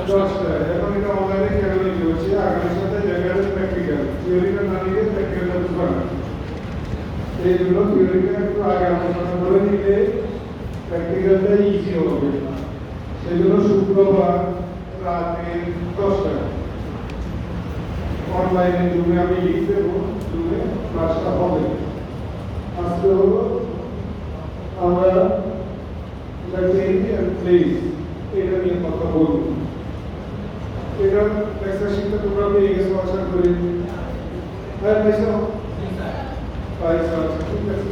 10টা। এখন এটা অনলাইনে কেন নিতে হচ্ছে? আগামীর সাথে জায়গাটা প্র্যাকটিক্যাল, থিওরিটা না নিলে প্র্যাকটিক্যালটা বুঝবে না। এই জন্য থিওরিটা একটু আগে আলোচনা করে নিলে প্র্যাকটিক্যালটা ইজি হবে। সেই জন্য শুক্রবার রাতে 10টায় অনলাইনে জুমে আমি লিখ দেবো, জুমে ক্লাসটা হবে। আজকে হলো আমরা প্লেস এটা নিয়ে কথা বলবো। এটা লেকচার শিখতে তোমরা পেয়ে গেছো আশা করি। হ্যাঁ পাইছো? পাইছো, আচ্ছা ঠিক আছে।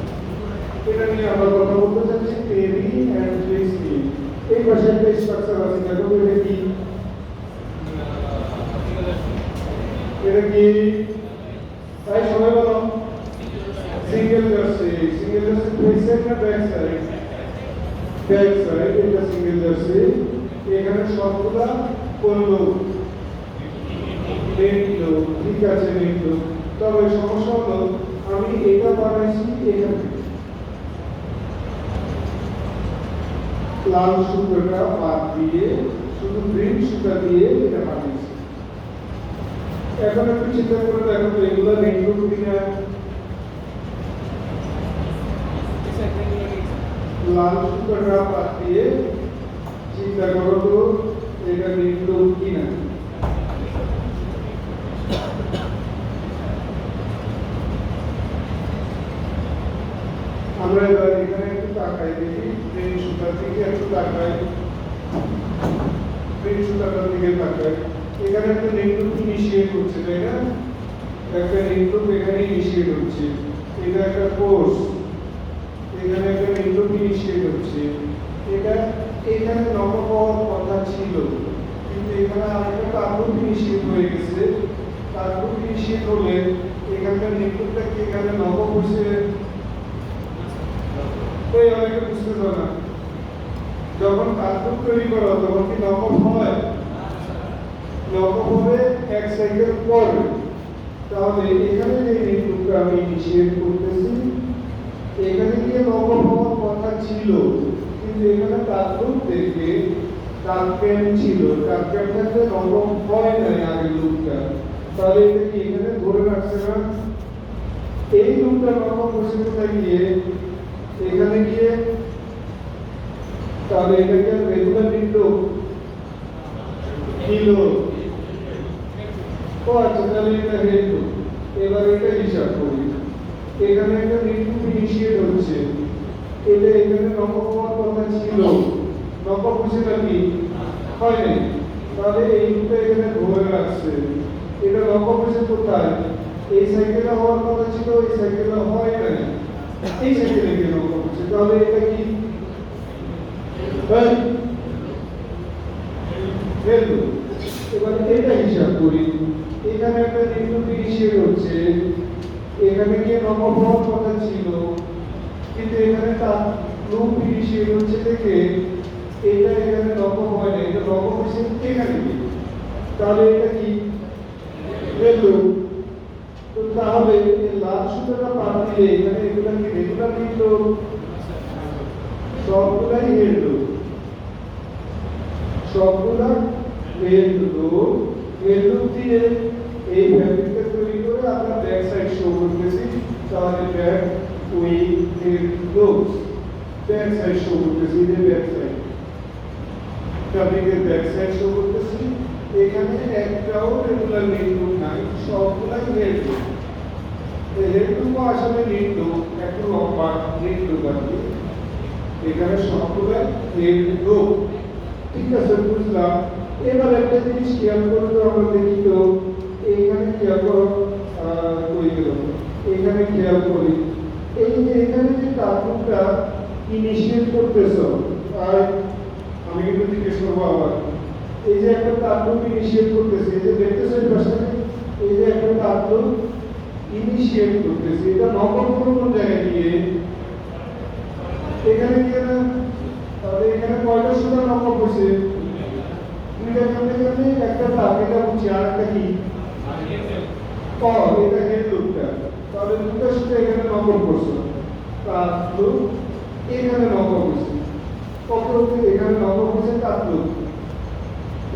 এটা নিয়ে আমরা কথা বলতে চাচ্ছি এরি অ্যান্ড প্লেস নিয়ে। এই পাশে একটা স্ট্রাকচার আছে, দেখো এটা কি? এটা কি? তাই সবাই বলো single jersey. Single jersey place side না ব্যাক সাইড? Back side. এটা সিঙ্গেল জার্সি। এখানে সবগুলা করলো লিখলো, ঠিক আছে লিখলো। তবে সমস্যা হলো আমি এটা বানাইছি এখানে লাল সুতোটা বাদ দিয়ে শুধু গ্রিন সুতা দিয়ে এটা বানিয়েছি। এখন একটু চিন্তা করে দেখো তো এগুলো নেটওয়ার্ক কিনা? লাল সুতোটা বাদ দিয়ে চিন্তা করো তো এটা নেটওয়ার্ক কিনা? আমরা এবার এখানে একটু তাকাই দেখি, গ্রিন সুতার দিকে একটু তাকাই, গ্রিন সুতাটার দিকে তাকাই। এখানে একটা নেটওয়ার্ক ইনিশিয়েট হচ্ছে, তাই না? একটা নেটওয়ার্ক এখানে ইনিশিয়েট হচ্ছে। এটা একটা কোর্স, এখানে একটা নেটওয়ার্ক ইনিশিয়েট হচ্ছে। এটা এখানে নকল হওয়ার কথা ছিল, কিন্তু এখানে আরেকটা তারপর ইনিশিয়েট হয়ে গেছে। তারপর ইনিশিয়েট হলে এখানকার নেটওয়ার্কটা কি এখানে নকল হয়েছে? এই অনেকে বুঝতে পারে না। যখন কার্টুন তৈরি করো তখন কি নকল হয়? নকল হবে এক সাইকেল পরে। তাহলে এখানে যে নেটওয়ার্কটা আমি ইনিশিয়েট করতেছি, এখানে গিয়ে নকল হওয়ার কথা ছিল, কিন্তু এখানে কার্টুন থেকে কার্পেন ছিল, কার্পেন থেকে নকল হয় নাই আগের লুকটা। তাহলে এটা কি এখানে ধরে রাখছে না? এই লুকটা নকল হয়েছে কোথায় গিয়ে? এখানে গিয়ে। তাহলে এটাকে রেগুলার নেটওয়ার্ক কিলো। ও আচ্ছা, তাহলে এটা হেতু। এবার এটা হিসাব করি। এখানে একটা নেটওয়ার্ক ইনিশিয়েট হচ্ছে, এটা এখানে নকল হওয়ার কথা ছিল, নকল হচ্ছে নাকি? হয় নাই। তাহলে এই দুটো এখানে ধরে রাখছে। এটা নকল হচ্ছে কোথায়? এই সাইকেলে হওয়ার কথা ছিল, এই সাইকেলে হয় নাই, এই সাইকেলে গিয়ে নকল হচ্ছে। তাহলে এটা কি? এবার এটা হিসাব করি। এখানে একটা নেটওয়ার্ক ইনিশিয়েট হচ্ছে, এখানে গিয়ে নকল হওয়ার কথা ছিল, কিন্তু এখানে তার লুপ ইনিশিয়েট হচ্ছে দেখে এটা এখানে নকল হয় না, এটা নকল হচ্ছে এখানে গিয়ে। তাহলে এটা কি? তো তাহলে এই লাল সুতোটা বাদ দিলে এখানে এগুলা কি রেগুলার নেটওয়ার্ক? সবগুলাই হেডলুপ, সবগুলা হেডলুপ। হেডলুপ দিয়ে এই ফ্যাব্রিকটা তৈরি করে আমরা ব্যাক সাইড শো করতেছি। তাহলে back with head loop, back side show করতেছি, এই ব্যাক সাইড ফ্যাব্রিকের ব্যাক সাইড শো করতেছি। এখানে একটাও রেগুলার নেটওয়ার্ক নাই, সবগুলাই হেডলুপ। এই হেডলুপ আসলে নেটওয়ার্ক একটু লম্বা নেটওয়ার্ক আর কি। এখানে সবগুলো হেডলুপ, ঠিক আছে বুঝলাম। এবার একটা জিনিস খেয়াল করে তো আমরা দেখি তো, এইখানে খেয়াল করো, কই গেল? এখানে খেয়াল করি, এই যে এখানে যে কার্টুনটা ইনিশিয়েট করতেছো, আর আমি কিন্তু জিজ্ঞেস করবো আবার, এই যে একটা কার্টুন ইনিশিয়েট করতেছে, এই যে দেখতেছো এই পাশে, এই যে একটা কার্টুন ইনিশিয়েট করতেছে, এটা নকল কোন জায়গায় গিয়ে? এখানে গিয়ে না? তাহলে এখানে কয়টা সুতা নকল হয়েছে? দুইটা। কেমনে একটা টার্গেটটা বুঝছি, আর একটা কি? এটা হেডলুপটা। তাহলে দুটো সুতা এখানে নকল করছো, কার্টুন এখানে নকল করছে, কত এখানে নকল করছে কার্টুন।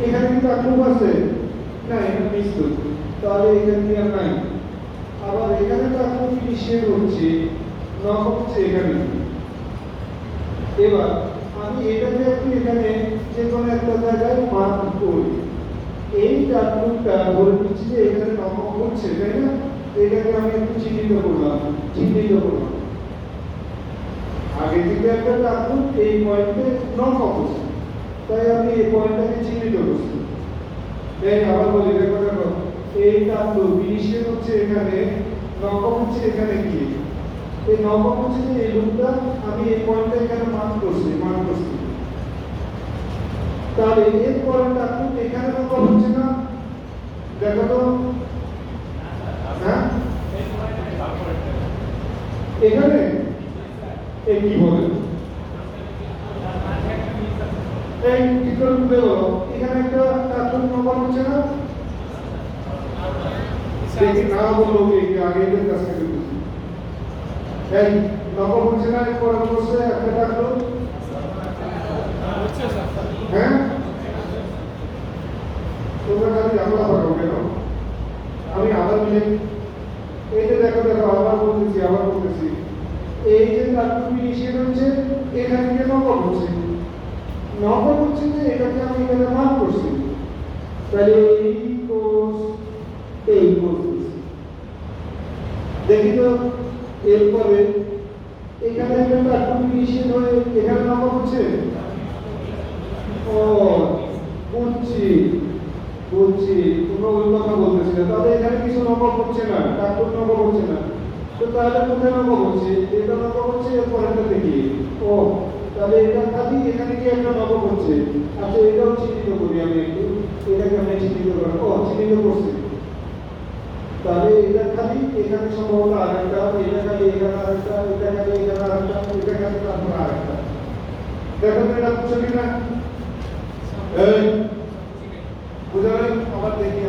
এখানে কি টাকলুক আছে? না, এটা মিস তো, তাহলে এখানে কি আর নাই। আবার এখানে টাকলুক ফিনিশিং হচ্ছে, নক হচ্ছে এখানে। এবার আমি এটাকে একটু এখানে যে কোনো একটা জায়গায় মার্ক করি। এই টাকলুকটা ধরে নিচ্ছি যে এখানে নক হচ্ছে, তাই না? এটাকে আমি একটু চিহ্নিত করলাম। আগে থেকে একটা টাকলুক এই পয়েন্টে নক হচ্ছে, তাই আমি এই পয়েন্টটাকে চিহ্নিত করছি। এই আবার বলি, দেখো এই টাকলুক ফিনিশিং হচ্ছে এখানে, নক হচ্ছে এখানে কি? এই নক হচ্ছে যে এই লুপটা আমি এই পয়েন্টটা এখানে মার্ক করছি। তাহলে এর পয়েন্টটা টাকলুক এখানে নক হচ্ছে না? দেখো তো, হ্যাঁ এখানে এই কি বলে, এই চিত্র দেবো, এখানে একটা টাকলুক নক হচ্ছে না? দেখি না বললো কি আগে এদের কাছ থেকে বুঝি। এই নক হচ্ছে না, এরপর বসে একটা টাকলুক, হ্যাঁ তোমরা খালি ঝামেলা পাঠাও কেন? আমি আবার মিলে এই যে দেখো আবার বলতেছি এই যে টাকলুক ফিনিশিং হচ্ছে এখান থেকে নক হচ্ছে যে এটাকে আমি এখানে মার্ক করছি। তাহলে এই কোর্স দেখি তো, এরপরে এখানে একটা টাকলুক ফিনিশিং হয়ে এখানে নক হচ্ছে। ও বুঝছি, তোমরা ওই কথা বলতেছিলে, তাহলে এখানে কিছু নক হচ্ছে না, টাকলুক নক হচ্ছে না। তো তাহলে কোথায় নক হচ্ছে? এটা নক হচ্ছে, এরপরেটা দেখি। ও তাহলে এটা খালি এখানে কি একটা নক হচ্ছে। আচ্ছা এটাও চিহ্নিত করি আমি একটু, এটাকে আমি চিহ্নিত করব। চিহ্নিত করছি, তাহলে এটা খালি এখানে সম্ভবত আরেকটা, এটা খালি এখানে আরেকটা, এটা খালি এখানে আরেকটা, এটা খালি তারপর আরেকটা। দেখো তো এটা বুঝছো কিনা? এই বুঝা নাই? আবার দেখি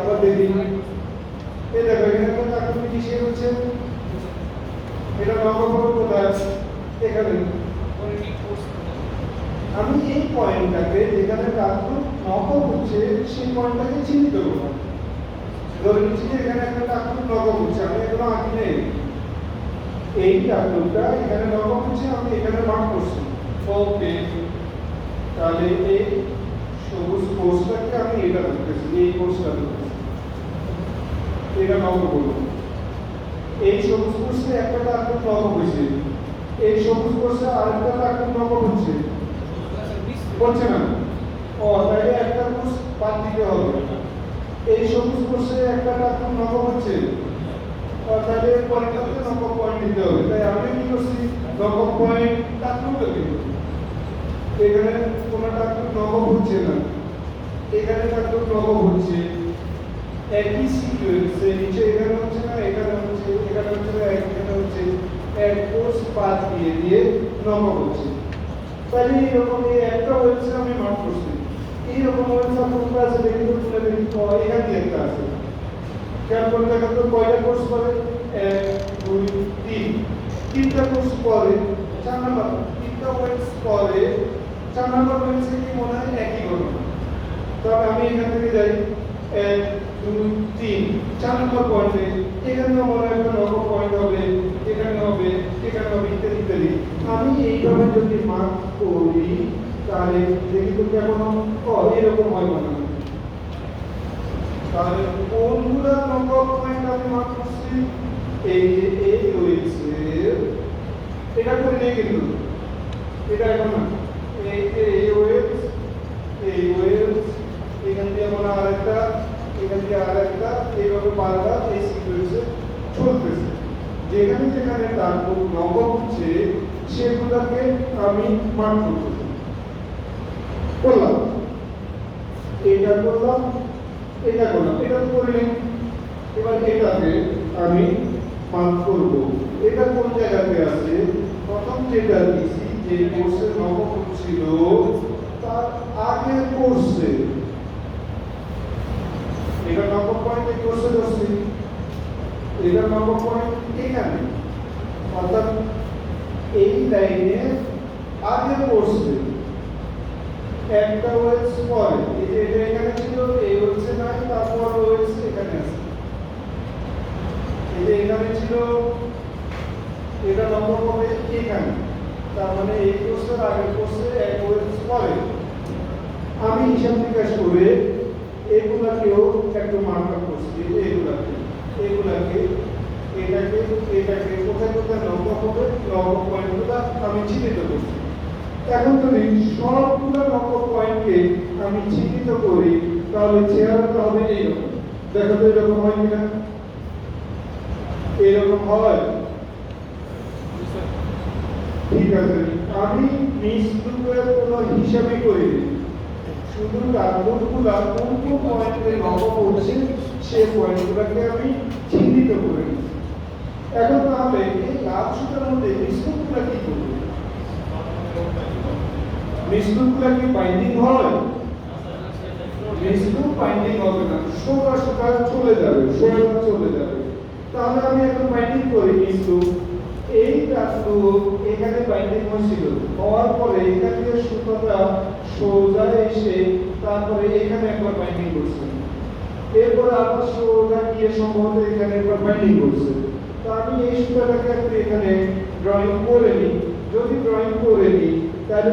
এই দেখো এখানে একটা টাকলুক ফিনিশিং হচ্ছে, এটা নক করব কোথায়? এখানে। আমি এই পয়েন্টটাকে যেখানে টাকলুক নক হচ্ছে সেই পয়েন্টটাকে চিহ্নিত করব। ধরে নিচ্ছি যে এখানে একটা টাকলুক নক হচ্ছে, আমি এগুলো আঁকি নেই, এই টাকলুকটা এখানে নক হচ্ছে, আমি এখানে মার্ক করছি। ওকে, তাহলে এই সবুজ কোর্সটাকে আমি এটা ধরতেছি, এই কোর্সটা ধরতেছি, এটা নক করবো। এই সবুজ কোর্সে একটা টাকলুক নক হয়েছে, এই সবুজ কোর্সে আরেকটা টাকলুক নক হচ্ছে না? তাহলে একটা কোর্স বাদ দিতে হবে। এই সবুজ কোর্সে একটা টাকলুক নক হচ্ছে, তাহলে পরেরটাতে নক পয়েন্ট দিতে হবে। তাই আমি কি করছি, নক পয়েন্ট টাকলুক দেব। এখানে কোনো টাকলুক নক হচ্ছে না, এখানে টাকলুক নক হচ্ছে, একই সিকোয়েন্সে নিচে এখানে হচ্ছে না, এখানে হচ্ছে না, এখানে হচ্ছে, এক কোর্স বাদ দিয়ে নক হচ্ছে। তাহলে এইরকম এই একটা ওয়েবসাইট আমি মার্ক করছি, এইরকম ওয়েবসাইট কোনটা আছে দেখি তো, তুলে দেখি। এখানে একটা আছে, খেয়াল করে দেখো তো কয়টা কোর্স করে? 1 2 3, তিনটা কোর্স করে, 4 নাম্বার তিনটা ওয়েবস করে, 4 নাম্বার ওয়েবসে কি মনে হয় একই ঘটনা। তবে আমি এখান থেকে যাই 1 2 3, 4 নাম্বার পয়েন্টে এখানে মনে হয় একটা নক পয়েন্ট হবে, এখানে হবে ইত্যাদি। আমি এইভাবে যদি মার্ক করি তাহলে দেখি তো কেমন এরকম হয় না। তাহলে কোনগুলো নক পয়েন্ট আমি মার্ক করছি? এই যে এই রয়েছে, এটা করে নেই কিন্তু, এটা এখন না, এই যে এই ওয়েবস, এখান দিয়ে আমরা আরেকটা, এখান দিয়ে আরেকটা, এইভাবে বারবার এই সিকোয়েন্সে চলতেছে। যেখানে টাকলুক নক হচ্ছে সেগুলোকে আমি মার্ক করলাম, এটা করলাম, এটা তো করে নেই। এবার এটাকে আমি মার্ক করব। এটা কোন জায়গাতে আছে? প্রথম যেটা দিছি, যে কোর্সে নক হচ্ছিল তার আগের কোর্সে, এটা নক পয়েন্ট এই কোর্সে ধরছি, এটা নক পয়েন্ট এখানে, অর্থাৎ এই লাইনে আগের কোর্সে একটা ওয়েবস পরে, এই যে এটা এখানে এখানে ছিল এই হচ্ছে নাই, তারপর রয়েছে এখানে আছে। এই যে এখানে ছিল, এটা নম্বর হবে এখানে, তার মানে এই কোর্সের আগের কোর্সে এক হয়েছে পরে। আমি হিসাব নিকাশ করে এগুলাকেও একটু মার্ক আপ করছি, এগুলাকে এটাকে কোথায় কোথায় নম্বর হবে, নম্বর পয়েন্টগুলো আমি চিহ্নিত করছি। এখন যদি সবগুলো নম্বর পয়েন্টকে আমি চিহ্নিত করি, তাহলে চেহারাটা হবে এইরকম। দেখো তো এরকম হয় কিনা, এরকম হয়। ঠিক আছে, আমি নিজ লুপের কোনো হিসাবই করিনি, শুধু টার্গেটগুলো কোন কোন পয়েন্টে নম্বর পড়ছে সেই পয়েন্টগুলোকে আমি চিহ্নিত করে নিই। এখন তাহলে এই লাভ সূত্রের মধ্যে মিশ্রণগুলো কি করবে? মিশ্রণগুলো কি বাইন্ডিং হয়? মিশ্রণ বাইন্ডিং হবে না, সোজা সোজা চলে যাবে, তাহলে আমি এখন বাইন্ডিং করি। কিন্তু এই টাটু এখানে বাইন্ডিং হয়েছিল, হওয়ার পরে এখান থেকে সুতোটা সোজা এসে তারপরে এখানে একবার বাইন্ডিং করছে, এরপর আবার সোজা গিয়ে সম্ভবত এখানে একবার বাইন্ডিং করছে। তো আমি এই সুতোটাকে একটু এখানে ড্রয়িং করে নিই। যদি ড্রয়িং করে নিই